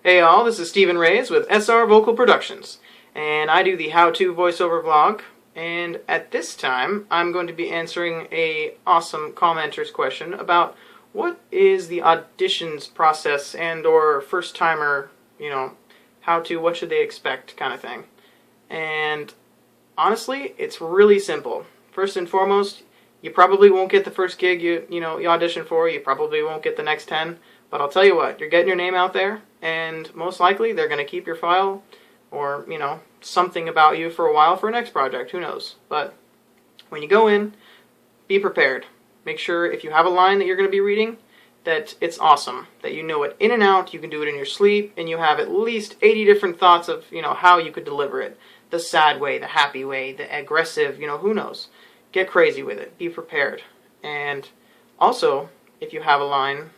Hey all, this is Stephen Reyes with SR Vocal Productions, and I do the how-to voiceover vlog, and at this time I'm going to be answering a awesome commenter's question about what is the auditions process and or first-timer, what should they expect kind of thing. And honestly, it's really simple. First and foremost, you probably won't get the first gig you audition for, you probably won't get the next 10, but I'll tell you what, you're getting your name out there, and most likely they're going to keep your file or, something about you for a while for a next project. Who knows? But when you go in, be prepared. Make sure if you have a line that you're going to be reading, that it's awesome, that you know it in and out, you can do it in your sleep, and you have at least 80 different thoughts of, how you could deliver it. The sad way, the happy way, the aggressive, who knows. Get crazy with it. Be prepared. And also, if you have a line,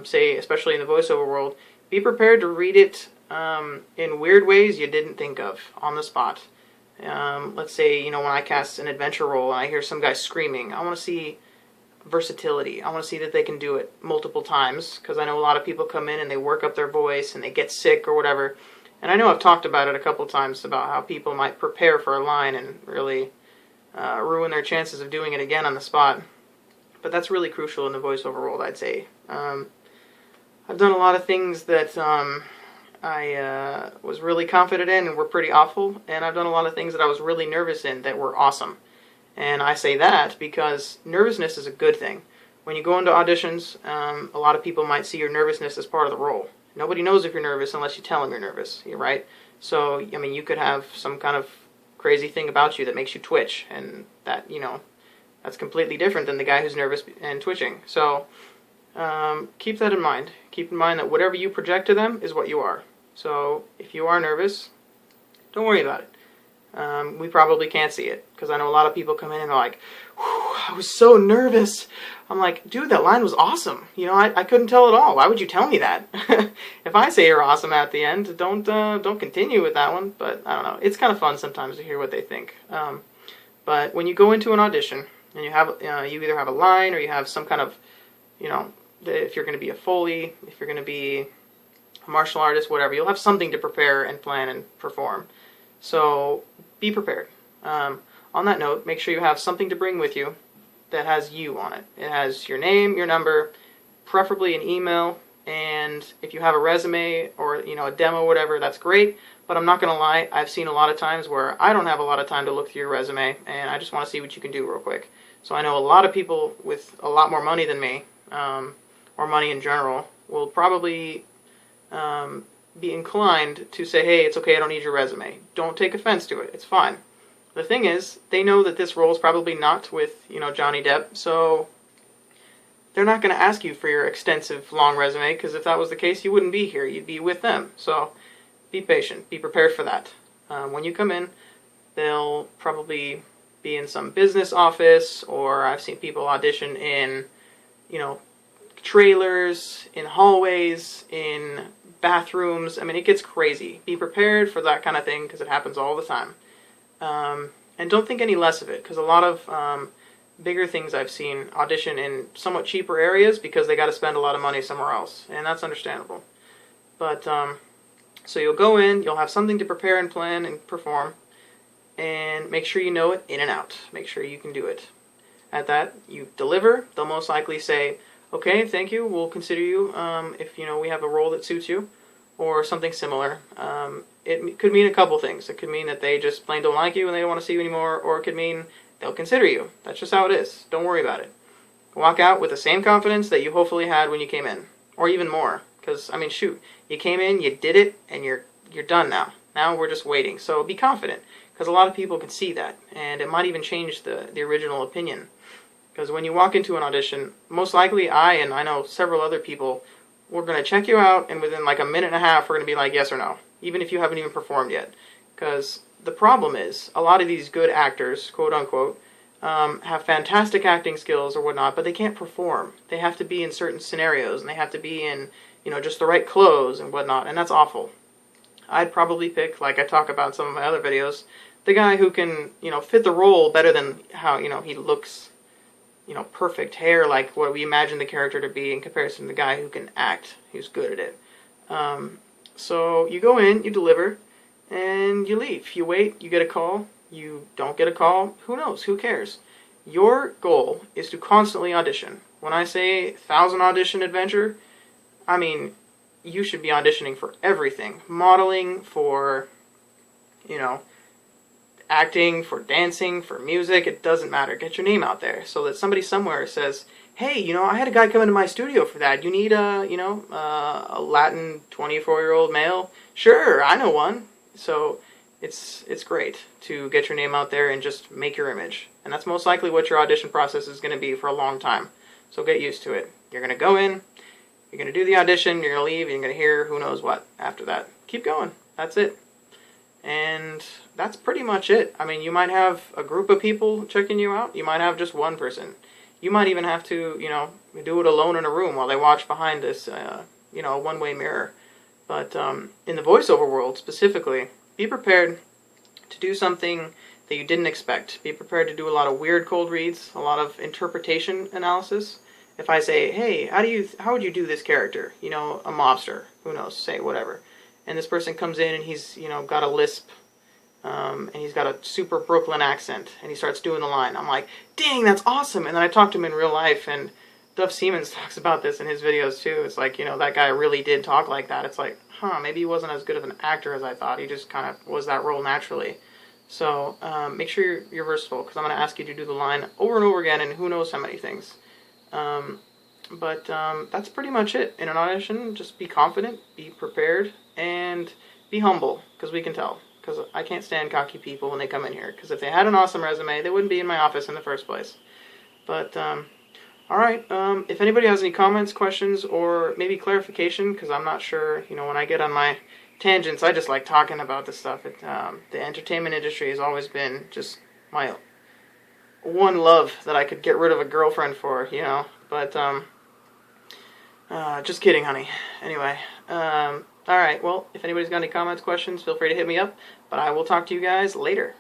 say, especially in the voiceover world, be prepared to read it in weird ways you didn't think of on the spot. Let's say, when I cast an adventure role and I hear some guy screaming, I want to see versatility. I want to see that they can do it multiple times, because I know a lot of people come in and they work up their voice and they get sick or whatever. And I know I've talked about it a couple times about how people might prepare for a line and really ruin their chances of doing it again on the spot. But that's really crucial in the voiceover world, I'd say. I've done a lot of things that I was really confident in and were pretty awful, and I've done a lot of things that I was really nervous in that were awesome. And I say that because nervousness is a good thing. When you go into auditions, a lot of people might see your nervousness as part of the role. Nobody knows if you're nervous unless you tell them you're nervous, right? So, you could have some kind of crazy thing about you that makes you twitch, and that, that's completely different than the guy who's nervous and twitching. So, keep that in mind. Keep in mind that whatever you project to them is what you are. So, if you are nervous, don't worry about it. We probably can't see it, because I know a lot of people come in and they're like, I was so nervous. I'm like, dude, that line was awesome. I couldn't tell at all. Why would you tell me that? If I say you're awesome at the end, don't continue with that one. But I don't know. It's kind of fun sometimes to hear what they think. But when you go into an audition and you have, you either have a line or you have some kind of, if you're going to be a Foley, if you're going to be a martial artist, whatever, you'll have something to prepare and plan and perform. So be prepared. On that note, make sure you have something to bring with you that has you on it. It has your name, your number, preferably an email, and if you have a resume or a demo, whatever, that's great. But I'm not going to lie, I've seen a lot of times where I don't have a lot of time to look through your resume, and I just want to see what you can do real quick. So I know a lot of people with a lot more money than me, or money in general, will probably be inclined to say, hey, it's okay, I don't need your resume. Don't take offense to it. It's fine. The thing is, they know that this role is probably not with, Johnny Depp, so they're not going to ask you for your extensive, long resume, because if that was the case, you wouldn't be here. You'd be with them. So be patient. Be prepared for that. When you come in, they'll probably be in some business office, or I've seen people audition in, trailers, in hallways, in bathrooms. It gets crazy. Be prepared for that kind of thing, because it happens all the time. And don't think any less of it, because a lot of bigger things I've seen audition in somewhat cheaper areas because they got to spend a lot of money somewhere else, and that's understandable. But so you'll go in, you'll have something to prepare and plan and perform, and make sure you know it in and out. Make sure you can do it. At that, you deliver. They'll most likely say, okay, thank you, we'll consider you if we have a role that suits you, or something similar. It could mean a couple things. It could mean that they just plain don't like you and they don't want to see you anymore, or it could mean they'll consider you. That's just how it is. Don't worry about it. Walk out with the same confidence that you hopefully had when you came in, or even more. Because, shoot, you came in, you did it, and you're done now. Now we're just waiting. So be confident, because a lot of people can see that, and it might even change the original opinion. Because when you walk into an audition, most likely I know several other people, we're going to check you out, and within like a minute and a half, we're going to be like, yes or no, even if you haven't even performed yet. Because the problem is, a lot of these good actors, quote unquote, have fantastic acting skills or whatnot, but they can't perform. They have to be in certain scenarios, and they have to be in, just the right clothes and whatnot, and that's awful. I'd probably pick, like I talk about in some of my other videos, the guy who can, fit the role better than how, he looks, perfect hair, like what we imagine the character to be, in comparison to the guy who can act, who's good at it. So you go in, you deliver, and you leave. You wait, you get a call, you don't get a call, who knows, who cares? Your goal is to constantly audition. When I say 1,000 audition adventure, I mean you should be auditioning for everything. Modeling, for, you know, acting, for dancing, for music, it doesn't matter. Get your name out there so that somebody somewhere says, hey, I had a guy come into my studio for that. You need a Latin 24-year-old male? Sure, I know one. So it's great to get your name out there and just make your image. And that's most likely what your audition process is going to be for a long time. So get used to it. You're going to go in, you're going to do the audition, you're going to leave, and you're going to hear who knows what after that. Keep going. That's it. And that's pretty much it. I mean, you might have a group of people checking you out. You might have just one person. You might even have to, do it alone in a room while they watch behind this, one-way mirror. But in the voiceover world specifically, be prepared to do something that you didn't expect. Be prepared to do a lot of weird cold reads, a lot of interpretation analysis. If I say, hey, how would you do this character? A mobster, who knows, say whatever. And this person comes in and he's, got a lisp, and he's got a super Brooklyn accent, and he starts doing the line. I'm like, dang, that's awesome. And then I talked to him in real life, and Dove Siemens talks about this in his videos too. It's like, that guy really did talk like that. It's like, maybe he wasn't as good of an actor as I thought. He just kind of was that role naturally. So make sure you're versatile, because I'm going to ask you to do the line over and over again, and who knows how many things. But that's pretty much it. In an audition, just be confident, be prepared, and be humble, because we can tell. Because I can't stand cocky people when they come in here. Because if they had an awesome resume, they wouldn't be in my office in the first place. But, alright, if anybody has any comments, questions, or maybe clarification, because I'm not sure, when I get on my tangents, I just like talking about this stuff. The entertainment industry has always been just my one love that I could get rid of a girlfriend for, But, just kidding, honey. Anyway, alright, well, if anybody's got any comments, questions, feel free to hit me up. But I will talk to you guys later.